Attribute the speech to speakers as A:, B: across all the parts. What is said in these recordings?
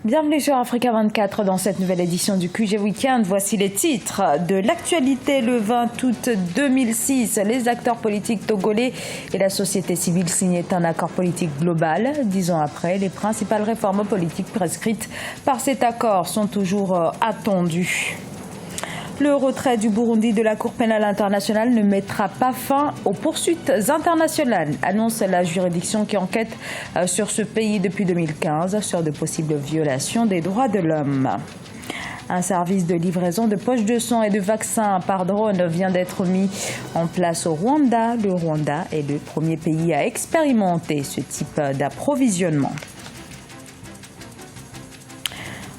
A: Bienvenue sur Africa 24 dans cette nouvelle édition du QG Weekend. Voici les titres de l'actualité. Le 20 août 2006, les acteurs politiques togolais et la société civile signaient un accord politique global. 10 ans après, les principales réformes politiques prescrites par cet accord sont toujours attendues. Le retrait du Burundi de la Cour pénale internationale ne mettra pas fin aux poursuites internationales, annonce la juridiction qui enquête sur ce pays depuis 2015 sur de possibles violations des droits de l'homme. Un service de livraison de poches de sang et de vaccins par drone vient d'être mis en place au Rwanda. Le Rwanda est le premier pays à expérimenter ce type d'approvisionnement.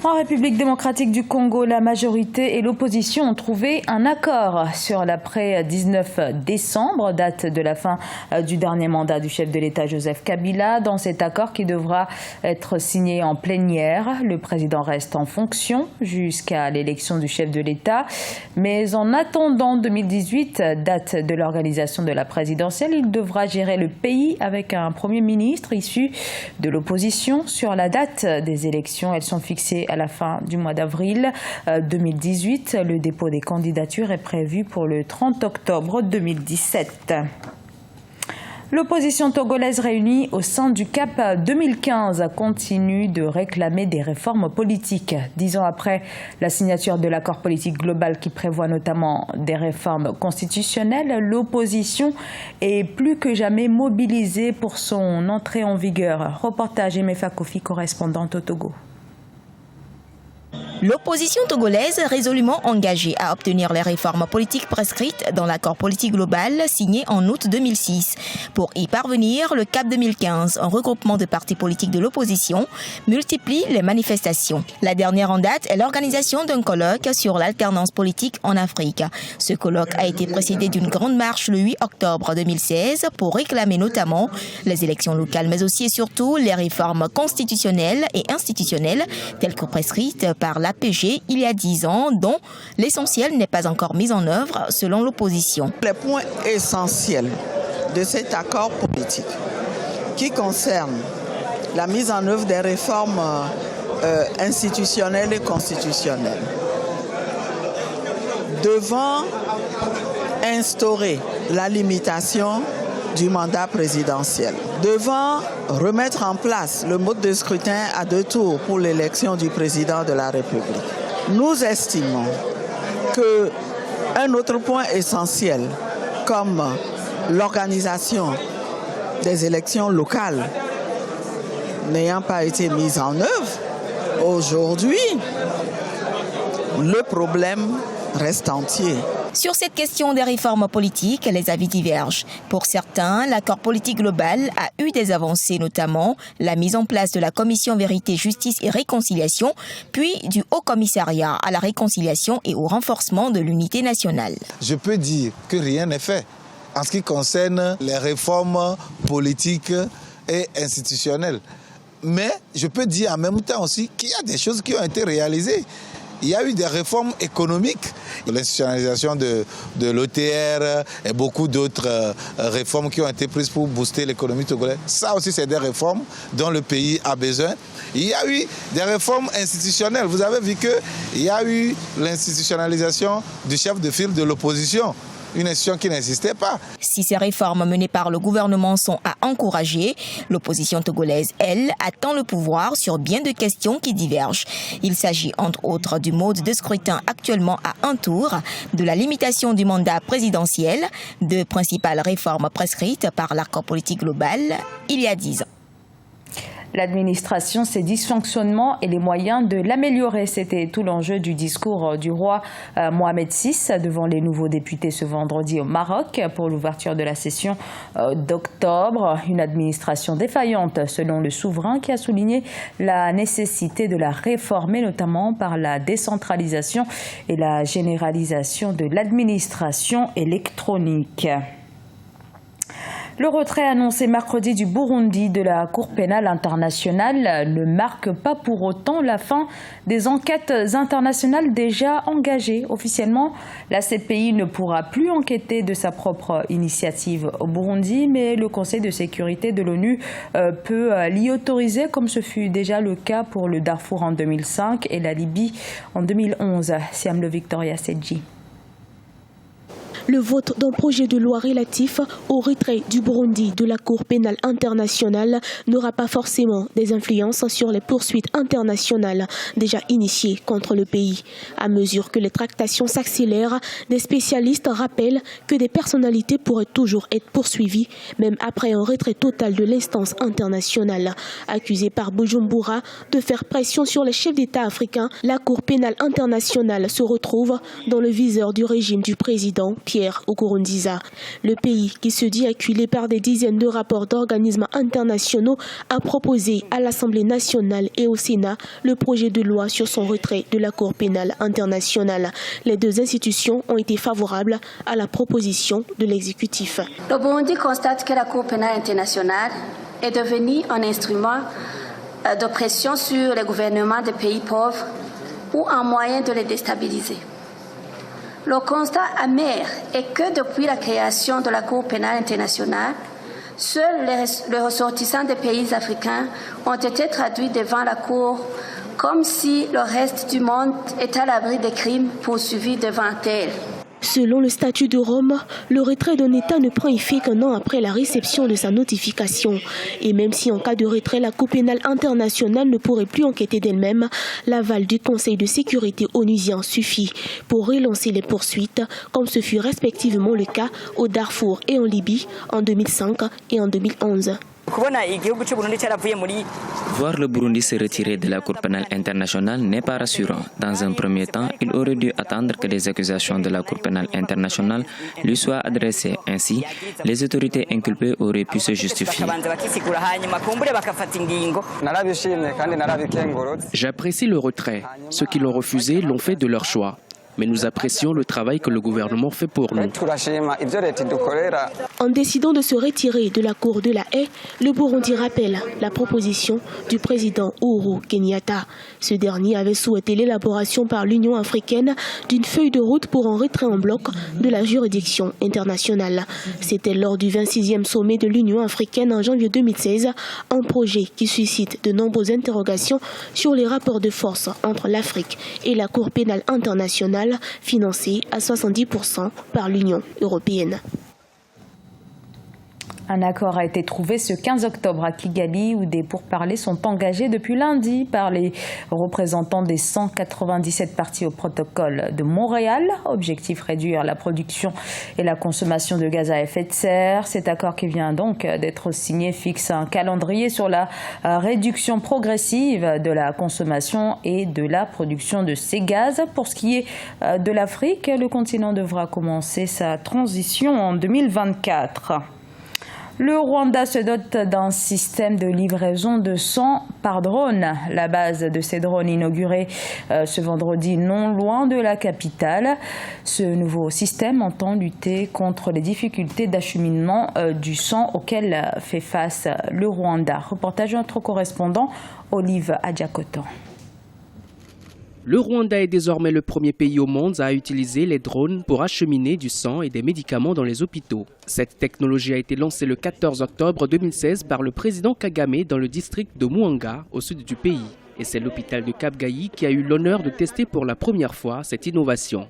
A: En République démocratique du Congo, la majorité et l'opposition ont trouvé un accord sur l'après-19 décembre, date de la fin du dernier mandat du chef de l'État Joseph Kabila. Dans cet accord qui devra être signé en plénière, le président reste en fonction jusqu'à l'élection du chef de l'État. Mais en attendant 2018, date de l'organisation de la présidentielle, il devra gérer le pays avec un Premier ministre issu de l'opposition. Sur la date des élections, elles sont fixées à la fin du mois d'avril 2018. Le dépôt des candidatures est prévu pour le 30 octobre 2017. L'opposition togolaise réunie au sein du CAP 2015 continue de réclamer des réformes politiques. 10 ans après la signature de l'accord politique global qui prévoit notamment des réformes constitutionnelles, l'opposition est plus que jamais mobilisée pour son entrée en vigueur. Reportage Emefa Kofi, correspondante au Togo.
B: L'opposition togolaise résolument engagée à obtenir les réformes politiques prescrites dans l'accord politique global signé en août 2006. Pour y parvenir, le CAP 2015, un regroupement de partis politiques de l'opposition, multiplie les manifestations. La dernière en date est l'organisation d'un colloque sur l'alternance politique en Afrique. Ce colloque a été précédé d'une grande marche le 8 octobre 2016 pour réclamer notamment les élections locales, mais aussi et surtout les réformes constitutionnelles et institutionnelles telles que prescrites par l'APG il y a 10 ans, dont l'essentiel n'est pas encore mis en œuvre selon l'opposition.
C: Les points essentiels de cet accord politique qui concerne la mise en œuvre des réformes institutionnelles et constitutionnelles devant instaurer la limitation du mandat présidentiel, devant remettre en place le mode de scrutin à 2 tours pour l'élection du président de la République. Nous estimons qu'un autre point essentiel, comme l'organisation des élections locales n'ayant pas été mise en œuvre, aujourd'hui, le problème reste entier.
B: Sur cette question des réformes politiques, les avis divergent. Pour certains, l'accord politique global a eu des avancées, notamment la mise en place de la Commission Vérité, Justice et Réconciliation, puis du Haut Commissariat à la réconciliation et au renforcement de l'unité nationale.
D: Je peux dire que rien n'est fait en ce qui concerne les réformes politiques et institutionnelles. Mais je peux dire en même temps aussi qu'il y a des choses qui ont été réalisées. Il y a eu des réformes économiques, l'institutionnalisation de l'OTR et beaucoup d'autres réformes qui ont été prises pour booster l'économie togolaise. Ça aussi, c'est des réformes dont le pays a besoin. Il y a eu des réformes institutionnelles. Vous avez vu qu'il y a eu l'institutionnalisation du chef de file de l'opposition. Une institution qui n'existait pas.
B: Si ces réformes menées par le gouvernement sont à encourager, l'opposition togolaise, elle, attend le pouvoir sur bien de questions qui divergent. Il s'agit entre autres du mode de scrutin actuellement à 1 tour, de la limitation du mandat présidentiel, de principales réformes prescrites par l'accord politique global il y a 10 ans.
A: L'administration, ses dysfonctionnements et les moyens de l'améliorer. C'était tout l'enjeu du discours du roi Mohamed VI devant les nouveaux députés ce vendredi au Maroc pour l'ouverture de la session d'octobre. Une administration défaillante selon le souverain qui a souligné la nécessité de la réformer, notamment par la décentralisation et la généralisation de l'administration électronique. Le retrait annoncé mercredi du Burundi de la Cour pénale internationale ne marque pas pour autant la fin des enquêtes internationales déjà engagées. Officiellement, la CPI ne pourra plus enquêter de sa propre initiative au Burundi, mais le Conseil de sécurité de l'ONU peut l'y autoriser, comme ce fut déjà le cas pour le Darfour en 2005 et la Libye en 2011. Siam Le Victoria Sedji.
E: Le vote d'un projet de loi relatif au retrait du Burundi de la Cour pénale internationale n'aura pas forcément des influences sur les poursuites internationales déjà initiées contre le pays. À mesure que les tractations s'accélèrent, des spécialistes rappellent que des personnalités pourraient toujours être poursuivies, même après un retrait total de l'instance internationale. Accusée par Bujumbura de faire pression sur les chefs d'État africains, la Cour pénale internationale se retrouve dans le viseur du régime du président Pierre Nkurunziza. Le pays, qui se dit acculé par des dizaines de rapports d'organismes internationaux, a proposé à l'Assemblée nationale et au Sénat le projet de loi sur son retrait de la Cour pénale internationale. Les deux institutions ont été favorables à la proposition de l'exécutif.
F: Le Burundi constate que la Cour pénale internationale est devenue un instrument de pression sur les gouvernements des pays pauvres ou un moyen de les déstabiliser. Le constat amer est que depuis la création de la Cour pénale internationale, seuls les ressortissants des pays africains ont été traduits devant la Cour comme si le reste du monde était à l'abri des crimes poursuivis devant elle.
E: Selon le statut de Rome, le retrait d'un État ne prend effet qu'un an après la réception de sa notification. Et même si en cas de retrait, la Cour pénale internationale ne pourrait plus enquêter d'elle-même, l'aval du Conseil de sécurité onusien suffit pour relancer les poursuites, comme ce fut respectivement le cas au Darfour et en Libye en 2005 et en 2011.
G: Voir le Burundi se retirer de la Cour pénale internationale n'est pas rassurant. Dans un premier temps, il aurait dû attendre que les accusations de la Cour pénale internationale lui soient adressées. Ainsi, les autorités inculpées auraient pu se justifier.
H: J'apprécie le retrait. Ceux qui l'ont refusé l'ont fait de leur choix. Mais nous apprécions le travail que le gouvernement fait pour nous.
E: En décidant de se retirer de la Cour de la Haye, le Burundi rappelle la proposition du président Uhuru Kenyatta. Ce dernier avait souhaité l'élaboration par l'Union africaine d'une feuille de route pour un retrait en bloc de la juridiction internationale. C'était lors du 26e sommet de l'Union africaine en janvier 2016, un projet qui suscite de nombreuses interrogations sur les rapports de force entre l'Afrique et la Cour pénale internationale, financé à 70% par l'Union européenne.
A: Un accord a été trouvé ce 15 octobre à Kigali où des pourparlers sont engagés depuis lundi par les représentants des 197 parties au protocole de Montréal. Objectif, réduire la production et la consommation de gaz à effet de serre. Cet accord qui vient donc d'être signé fixe un calendrier sur la réduction progressive de la consommation et de la production de ces gaz. Pour ce qui est de l'Afrique, le continent devra commencer sa transition en 2024. Le Rwanda se dote d'un système de livraison de sang par drone. La base de ces drones inaugurée ce vendredi non loin de la capitale. Ce nouveau système entend lutter contre les difficultés d'acheminement du sang auxquelles fait face le Rwanda. Reportage de notre correspondant Olive Adjakoto.
H: Le Rwanda est désormais le premier pays au monde à utiliser les drones pour acheminer du sang et des médicaments dans les hôpitaux. Cette technologie a été lancée le 14 octobre 2016 par le président Kagame dans le district de Muhanga, au sud du pays. Et c'est l'hôpital de Kabgayi qui a eu l'honneur de tester pour la première fois cette innovation.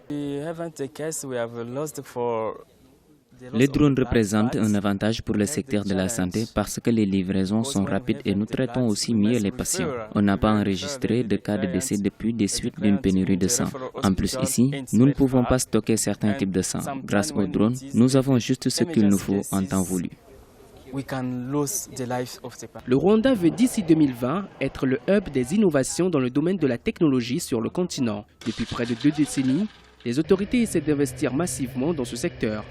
G: Les drones représentent un avantage pour le secteur de la santé parce que les livraisons sont rapides et nous traitons aussi mieux les patients. On n'a pas enregistré de cas de décès depuis des suites d'une pénurie de sang. En plus ici, nous ne pouvons pas stocker certains types de sang. Grâce aux drones, nous avons juste ce qu'il nous faut en temps voulu.
H: Le Rwanda veut d'ici 2020 être le hub des innovations dans le domaine de la technologie sur le continent. Depuis près de 2 décennies, les autorités essaient d'investir massivement dans ce secteur.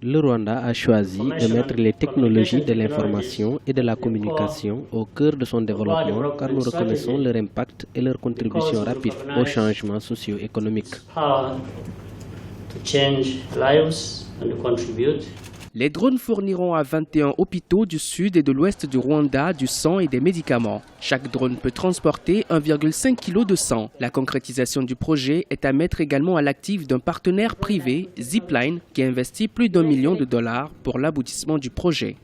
I: Le Rwanda a choisi de mettre les technologies de l'information et de la communication au cœur de son développement car nous reconnaissons leur impact et leur contribution rapide aux changements socio-économiques.
H: Les drones fourniront à 21 hôpitaux du sud et de l'ouest du Rwanda du sang et des médicaments. Chaque drone peut transporter 1,5 kg de sang. La concrétisation du projet est à mettre également à l'actif d'un partenaire privé, Zipline, qui investit plus d'$1 million pour l'aboutissement du projet.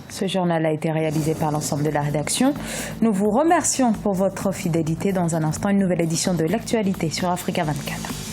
A: Ce journal a été réalisé par l'ensemble de la rédaction. Nous vous remercions pour votre fidélité. Dans un instant, une nouvelle édition de l'actualité sur Africa 24.